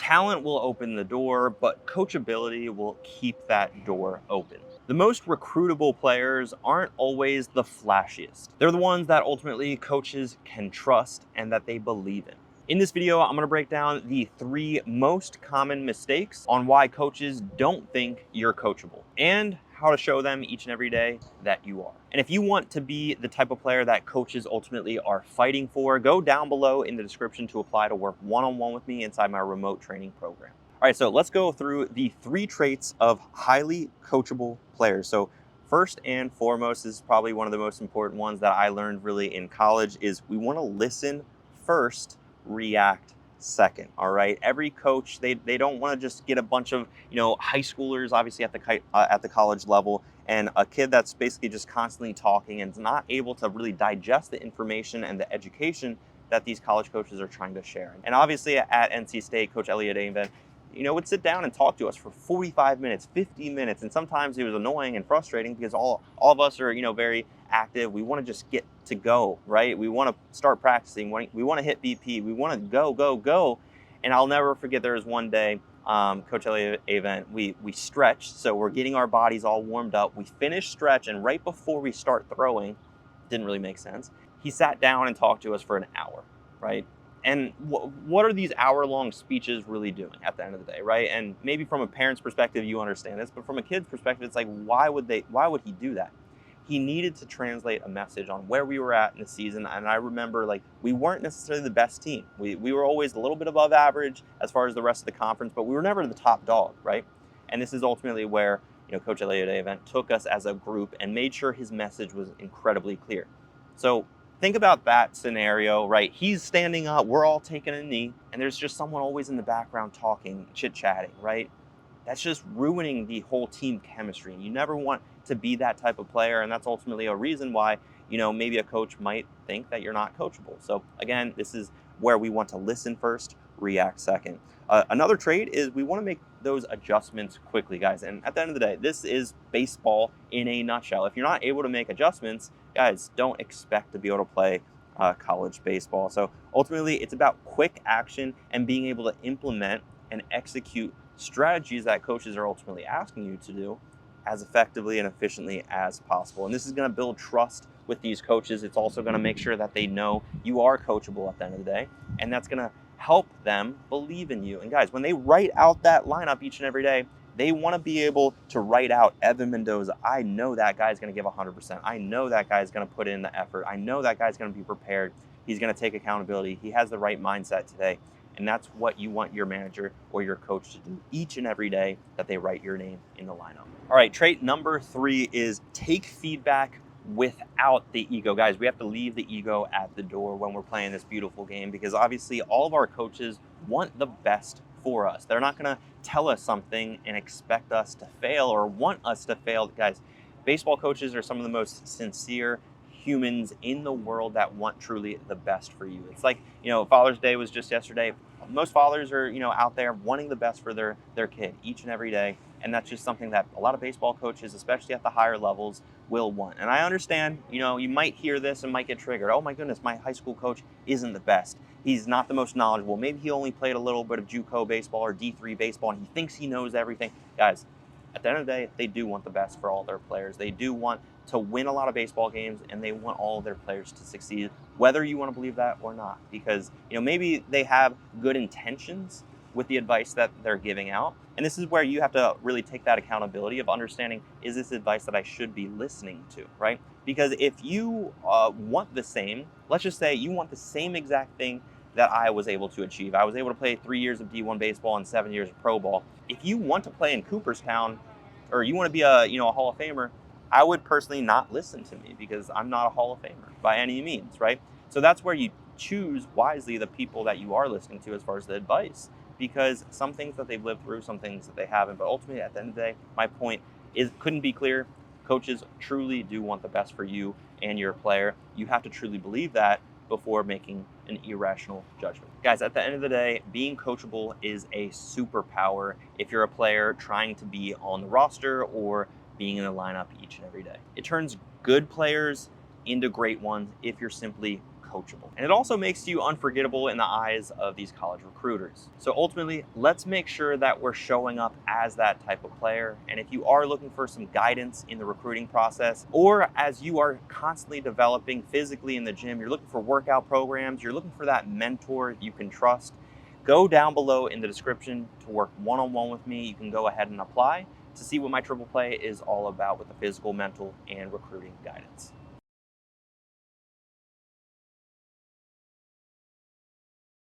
Talent will open the door, but coachability will keep that door open. The most recruitable players aren't always the flashiest. They're the ones that ultimately coaches can trust and that they believe in. In this video, I'm gonna break down the 3 most common mistakes on why coaches don't think you're coachable and how to show them each and every day that you are. And if you want to be the type of player that coaches ultimately are fighting for, go down below in the description to apply to work one-on-one with me inside my remote training program. All right, so let's go through the 3 traits of highly coachable players. So first and foremost, this is probably one of the most important ones that I learned really in college, is we want to listen first, react second. All right, every coach, they don't want to just get a bunch of high schoolers, obviously at the college level, and a kid that's basically just constantly talking and is not able to really digest the information and the education that these college coaches are trying to share. And obviously at NC State, Coach Elliott Avent, would sit down and talk to us for 45 minutes, 50 minutes. And sometimes it was annoying and frustrating because all of us are, very active. We want to just get to go, right? We want to start practicing. We want to hit BP. We want to go, go, go. And I'll never forget, there was one day, Coach Elliott Avent, we stretched. So we're getting our bodies all warmed up. We finished stretch. And right before we start throwing, didn't really make sense, he sat down and talked to us for an hour, right? And what are these hour-long speeches really doing at the end of the day, right? And maybe from a parent's perspective, you understand this, but from a kid's perspective, it's like, why would he do that? He needed to translate a message on where we were at in the season. And I remember, like, we weren't necessarily the best team. We were always a little bit above average as far as the rest of the conference, but we were never the top dog, right? And this is ultimately where, Coach Elliott Avent took us as a group and made sure his message was incredibly clear. So think about that scenario, right? He's standing up, we're all taking a knee, and there's just someone always in the background talking, chit-chatting, right? That's just ruining the whole team chemistry. And you never want to be that type of player. And that's ultimately a reason why, maybe a coach might think that you're not coachable. So again, this is where we want to listen first, react second. Another trait is we want to make those adjustments quickly, guys. And at the end of the day, this is baseball in a nutshell. If you're not able to make adjustments, guys, don't expect to be able to play college baseball. So ultimately, it's about quick action and being able to implement and execute strategies that coaches are ultimately asking you to do as effectively and efficiently as possible. And this is going to build trust with these coaches. It's also going to make sure that they know you are coachable at the end of the day. And that's going to help them believe in you. And guys, when they write out that lineup each and every day, they want to be able to write out Evan Mendoza. I know that guy's going to give 100%. I know that guy's going to put in the effort. I know that guy's going to be prepared. He's going to take accountability. He has the right mindset today. And that's what you want your manager or your coach to do each and every day that they write your name in the lineup. All right, trait number 3 is take feedback without the ego. Guys, we have to leave the ego at the door when we're playing this beautiful game, because obviously all of our coaches want the best for us. They're not going to tell us something and expect us to fail or want us to fail. Guys, baseball coaches are some of the most sincere humans in the world that want truly the best for you. It's like, Father's Day was just yesterday. Most fathers are, out there wanting the best for their kid each and every day. And that's just something that a lot of baseball coaches, especially at the higher levels, will want. And I understand, you might hear this and might get triggered. Oh my goodness, my high school coach isn't the best. He's not the most knowledgeable. Maybe he only played a little bit of JUCO baseball or D3 baseball and he thinks he knows everything. Guys, at the end of the day, they do want the best for all their players. They do want to win a lot of baseball games, and they want all of their players to succeed, whether you want to believe that or not. Because, maybe they have good intentions with the advice that they're giving out. And this is where you have to really take that accountability of understanding, is this advice that I should be listening to, right? Because if you want the same, let's just say you want the same exact thing that I was able to achieve. I was able to play 3 years of D1 baseball and 7 years of pro ball. If you want to play in Cooperstown, or you want to be a Hall of Famer, I would personally not listen to me because I'm not a Hall of Famer by any means, right? So that's where you choose wisely the people that you are listening to as far as the advice, because some things that they've lived through, some things that they haven't. But ultimately, at the end of the day, my point couldn't be clear. Coaches truly do want the best for you and your player. You have to truly believe that before making an irrational judgment. Guys, at the end of the day, being coachable is a superpower if you're a player trying to be on the roster or being in the lineup each and every day. It turns good players into great ones if you're simply coachable. And it also makes you unforgettable in the eyes of these college recruiters. So ultimately, let's make sure that we're showing up as that type of player. And if you are looking for some guidance in the recruiting process, or as you are constantly developing physically in the gym, you're looking for workout programs, you're looking for that mentor you can trust, go down below in the description to work one-on-one with me. You can go ahead and apply to see what my triple play is all about with the physical, mental, and recruiting guidance.